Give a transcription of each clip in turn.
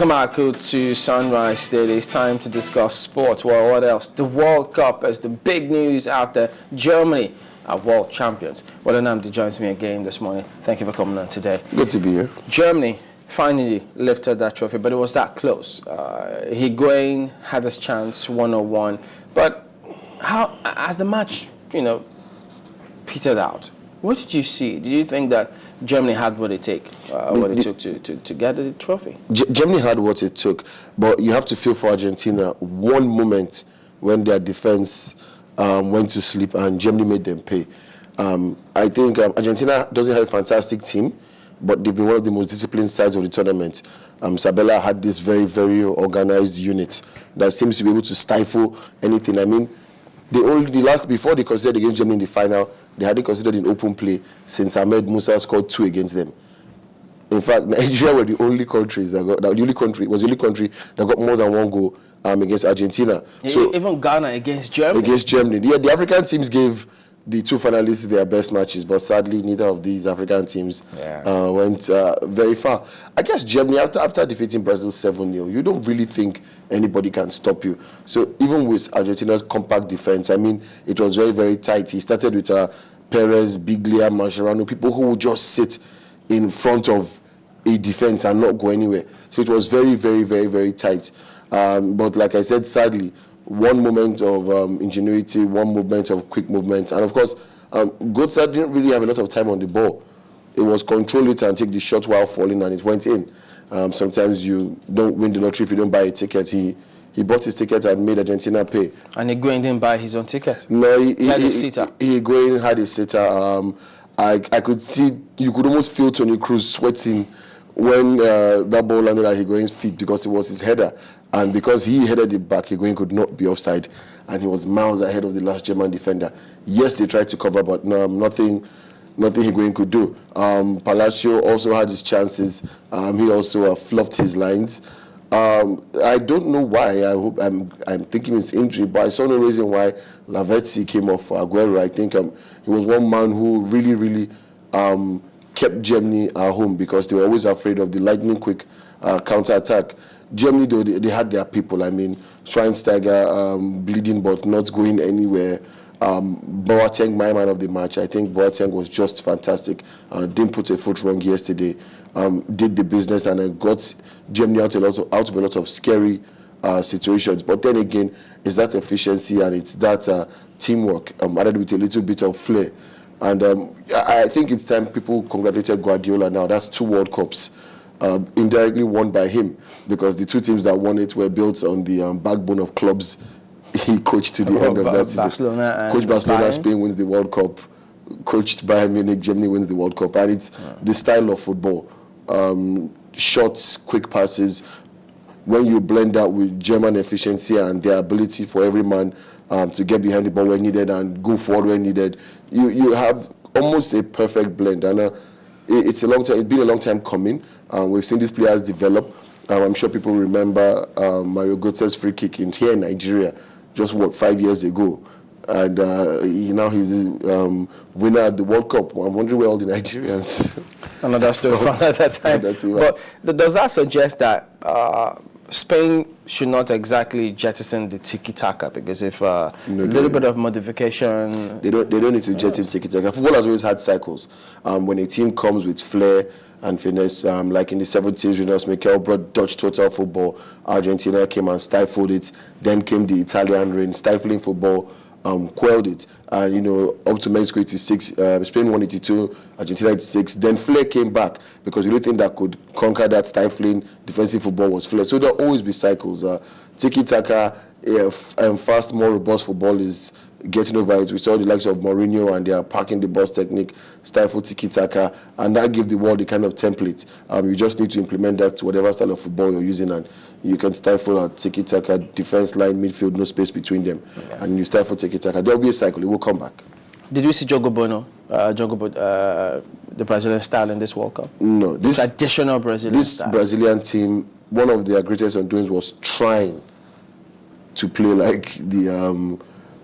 Welcome back to Sunrise State. It's time to discuss sport. Well, what else? The World Cup is the big news out there. Germany are world champions. Wadanamdi joins me again this morning. Thank you for coming on today. Good to be here. Germany finally lifted that trophy, but it was that close. Higuain had his chance 101, but how, as the match, petered out, what did you see? Did you think that Germany had what it took to get the trophy? Germany had what it took, but you have to feel for Argentina. One moment when their defense went to sleep and Germany made them pay. I think Argentina doesn't have a fantastic team, but they've been one of the most disciplined sides of the tournament. Sabella had this very, very organized unit that seems to be able to stifle anything. I mean, before they considered against Germany in the final, they hadn't considered in open play since Ahmed Musa scored 2 against them. In fact, Nigeria were the only country that got more than 1 goal against Argentina. So even Ghana against Germany. Against Germany, yeah. The African teams gave the 2 finalists their best matches, but sadly, neither of these African teams went very far. I guess Germany, after defeating Brazil 7-0, you don't really think anybody can stop you. So even with Argentina's compact defense, I mean, it was very, very tight. He started with Perez, Biglia, Mascherano, people who would just sit in front of a defense and not go anywhere. So it was very, very, very, very tight. But like I said, sadly, one moment of ingenuity, one moment of quick movement. And of course, Götze didn't really have a lot of time on the ball. It was control it and take the shot while falling, and it went in. Sometimes you don't win the lottery if you don't buy a ticket. He bought his ticket and made Argentina pay. And Higuain didn't buy his own ticket? No, Higuain had a sitter. I could see, you could almost feel Toni Kroos sweating when that ball landed at Higuain's feet because it was his header. And because he headed it back, Higuain could not be offside. And he was miles ahead of the last German defender. Yes, they tried to cover, but no, nothing Higuain could do. Palacio also had his chances. He also fluffed his lines. I don't know why. I'm thinking it's injury, but I saw no reason why Lavezzi came off for Aguero. I think he was one man who really, really kept Germany at home because they were always afraid of the lightning-quick counter-attack. Germany, though, they had their people. I mean, Schweinsteiger bleeding but not going anywhere. Boateng, my man of the match. I think Boateng was just fantastic. Didn't put a foot wrong yesterday. Did the business and got Germany out of a lot of scary situations. But then again, it's that efficiency and it's that teamwork added with a little bit of flair. And I think it's time people congratulated Guardiola now. That's 2 World Cups. Indirectly won by him because the 2 teams that won it were built on the backbone of clubs he coached to the end of that season. Coached Barcelona, Spain wins the World Cup. Coached Bayern Munich, Germany wins the World Cup. And it's the style of football. Shots, quick passes. When you blend that with German efficiency and their ability for every man to get behind the ball when needed and go forward when needed, you have almost a perfect blend. And it's been a long time coming. We've seen these players develop. I'm sure people remember Mario Götze's free kick here in Nigeria, just 5 years ago. And now he's winner at the World Cup. I'm wondering where all the Nigerians. Another story from at that time. But does that suggest that Spain should not exactly jettison the tiki-taka? Because if a little bit of modification... They don't need to jettison tiki-taka. Football has always had cycles. When a team comes with flair and finesse, like in the 70s, Jonas Mikel brought Dutch total football. Argentina came and stifled it. Then came the Italian reign, stifling football, quelled it. And, up to Mexico 86, Spain won 82, Argentina 86. Then flair came back because the only thing that could conquer that stifling defensive football was flair. So there'll always be cycles. Tiki-taka, fast, more robust football is getting over it. We saw the likes of Mourinho and their parking the bus technique, stifle tiki-taka, and that gave the world a kind of template. You just need to implement that to whatever style of football you're using, and you can stifle a tiki-taka, defense line, midfield, no space between them, and you stifle tiki-taka. There'll be a cycle. It will come back. Did you see Jogo Bono, the Brazilian style in this World Cup? No. This traditional Brazilian style. This Brazilian team, one of their greatest undoings was trying to play like the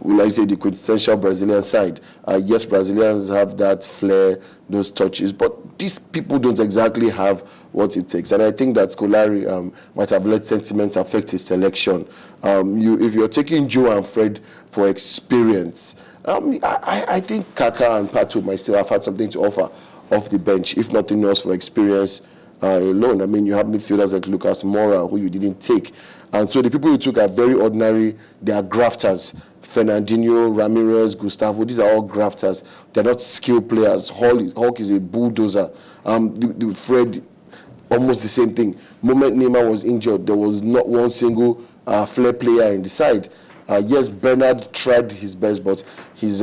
will I say, the quintessential Brazilian side. Yes, Brazilians have that flair, those touches, but these people don't exactly have what it takes. And I think that Scolari might have let sentiment affect his selection. If you're taking Joe and Fred for experience, I think Kaka and Pato might still have had something to offer off the bench, if nothing else for experience alone. I mean, you have midfielders like Lucas Moura, who you didn't take. And so the people you took are very ordinary. They are grafters. Fernandinho, Ramirez, Gustavo, these are all grafters. They're not skilled players. Hulk is a bulldozer. The Fred, almost the same thing. Moment Neymar was injured, there was not one single flair player in the side. Yes, Bernard tried his best, but his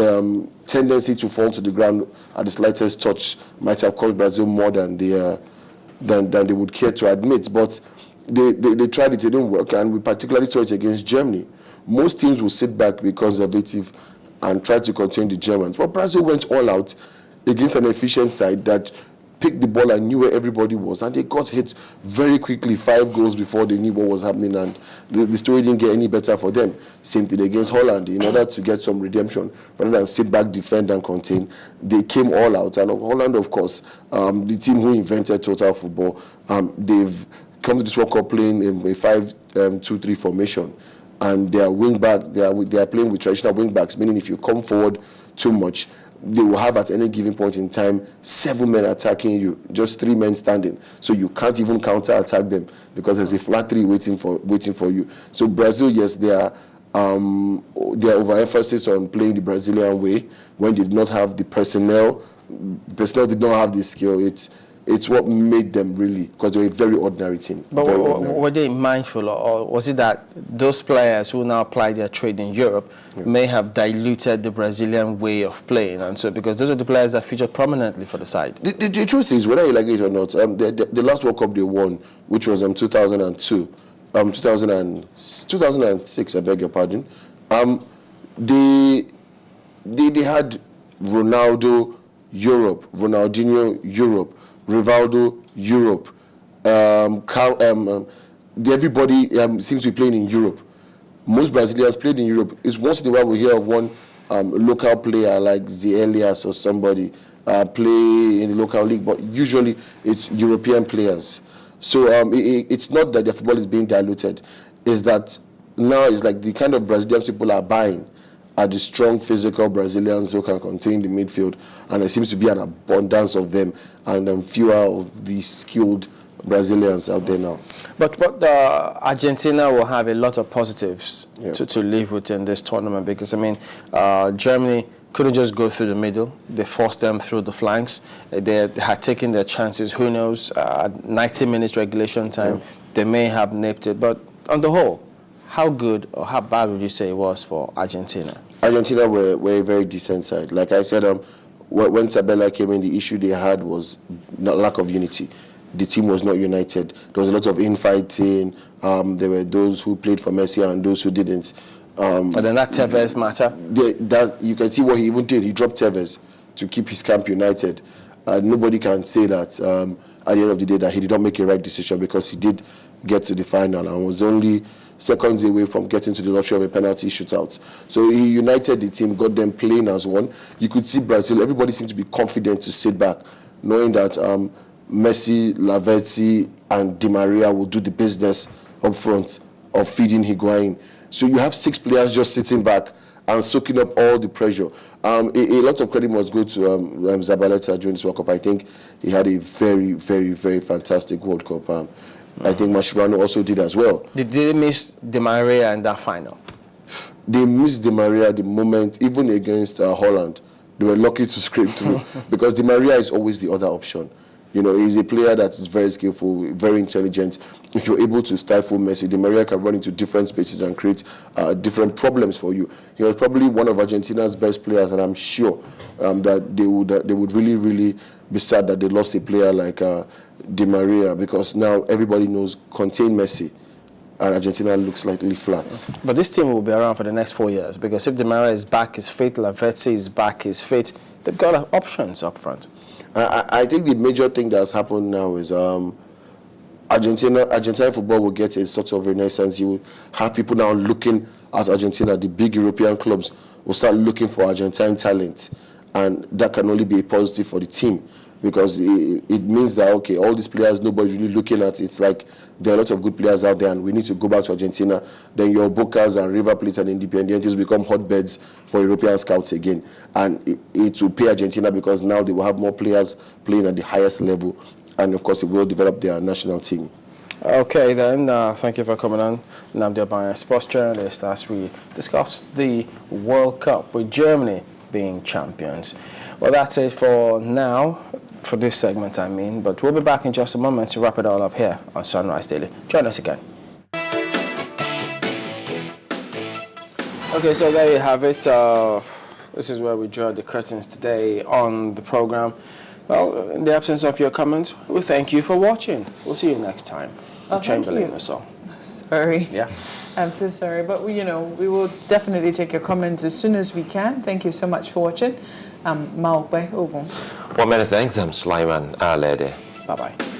tendency to fall to the ground at the slightest touch might have cost Brazil more than they would care to admit. But they tried it, it didn't work, and we particularly saw it against Germany. Most teams will sit back, be conservative, and try to contain the Germans. But Brazil went all out against an efficient side that picked the ball and knew where everybody was, and they got hit very quickly, 5 goals before they knew what was happening, and the story didn't get any better for them. Same thing against Holland. In order to get some redemption, rather than sit back, defend, and contain, they came all out. And Holland, of course, the team who invented total football, they've come to this World Cup playing in a 5-2-3 formation. And their wing back, they are playing with traditional wing backs, meaning if you come forward too much, they will have at any given point in time 7 men attacking you, just 3 men standing. So you can't even counter-attack them because there's a flat 3 waiting for you. So Brazil, yes, their overemphasis on playing the Brazilian way when they did not have the personnel. Personnel did not have the skill. It's what made them really, because they were a very ordinary team. But were they mindful, or was it that those players who now apply their trade in Europe may have diluted the Brazilian way of playing? And so, because those are the players that featured prominently for the side. The truth is, whether you like it or not, the last World Cup they won, which was 2002, 2006, I beg your pardon, they had Ronaldo, Europe, Ronaldinho, Europe, Rivaldo, Europe. Everybody seems to be playing in Europe. Most Brazilians played in Europe. It's once in a while we hear of one local player like Elias or somebody play in the local league, but usually it's European players. So it's not that their football is being diluted. It's that now it's like the kind of Brazilians people are buying are the strong physical Brazilians who can contain the midfield, and there seems to be an abundance of them, and fewer of the skilled Brazilians out there now. But Argentina will have a lot of positives to live with in this tournament, because, I mean, Germany couldn't just go through the middle. They forced them through the flanks. They had taken their chances. Who knows, 90 minutes regulation time, they may have nipped it. But on the whole, how good or how bad would you say it was for Argentina? Argentina were a very decent side. Like I said, when Tabella came in, the issue they had was lack of unity. The team was not united. There was a lot of infighting. There were those who played for Messi and those who didn't. But then that Tevez matter? You can see what he even did. He dropped Tevez to keep his camp united. Nobody can say that at the end of the day that he did not make a right decision, because he did get to the final and was only seconds away from getting to the luxury of a penalty shootout. So he united the team, got them playing as one. You could see Brazil, everybody seemed to be confident to sit back, knowing that Messi, Lavezzi, and Di Maria will do the business up front of feeding Higuain. So you have 6 players just sitting back and soaking up all the pressure. A lot of credit must go to Zabaleta during this World Cup. I think he had a very, very, very fantastic World Cup. I think Mascherano also did as well. Did they miss Di Maria in that final? They missed Di Maria the moment, even against Holland. They were lucky to scrape through because Di Maria is always the other option. You know, he's a player that is very skillful, very intelligent. If you're able to stifle Messi, Di Maria can run into different spaces and create different problems for you. He was probably one of Argentina's best players, and I'm sure that they would really, really be sad that they lost a player like Di Maria, because now everybody knows contain Messi, and Argentina looks slightly flat. But this team will be around for the next 4 years, because if Di Maria is back, his fit, Lavezzi is back, his fit, they've got options up front. I think the major thing that's happened now is Argentine football will get a sort of renaissance. You will have people now looking at Argentina. The big European clubs will start looking for Argentine talent, and that can only be a positive for the team, because it means that, okay, all these players nobody's really looking at. It's like there are a lot of good players out there, and we need to go back to Argentina. Then your Bocas and River Plate and Independientes become hotbeds for European scouts again, and it will pay Argentina, because now they will have more players playing at the highest level, and of course it will develop their national team. Okay then, thank you for coming on. Namdi Obanya, sports journalist, as we discussed the World Cup with Germany being champions. Well, that's it for now, for this segment I mean, but we'll be back in just a moment to wrap it all up here on Sunrise Daily. Join us again. Okay, so there you have it. This is where we draw the curtains today on the program. Well, in the absence of your comments, we thank you for watching. We'll see you next time. Chamberlain or so. Sorry. Yeah. I'm so sorry, but we will definitely take your comments as soon as we can. Thank you so much for watching. Well, many thanks. I'm Sulaiman Alede. Bye-bye.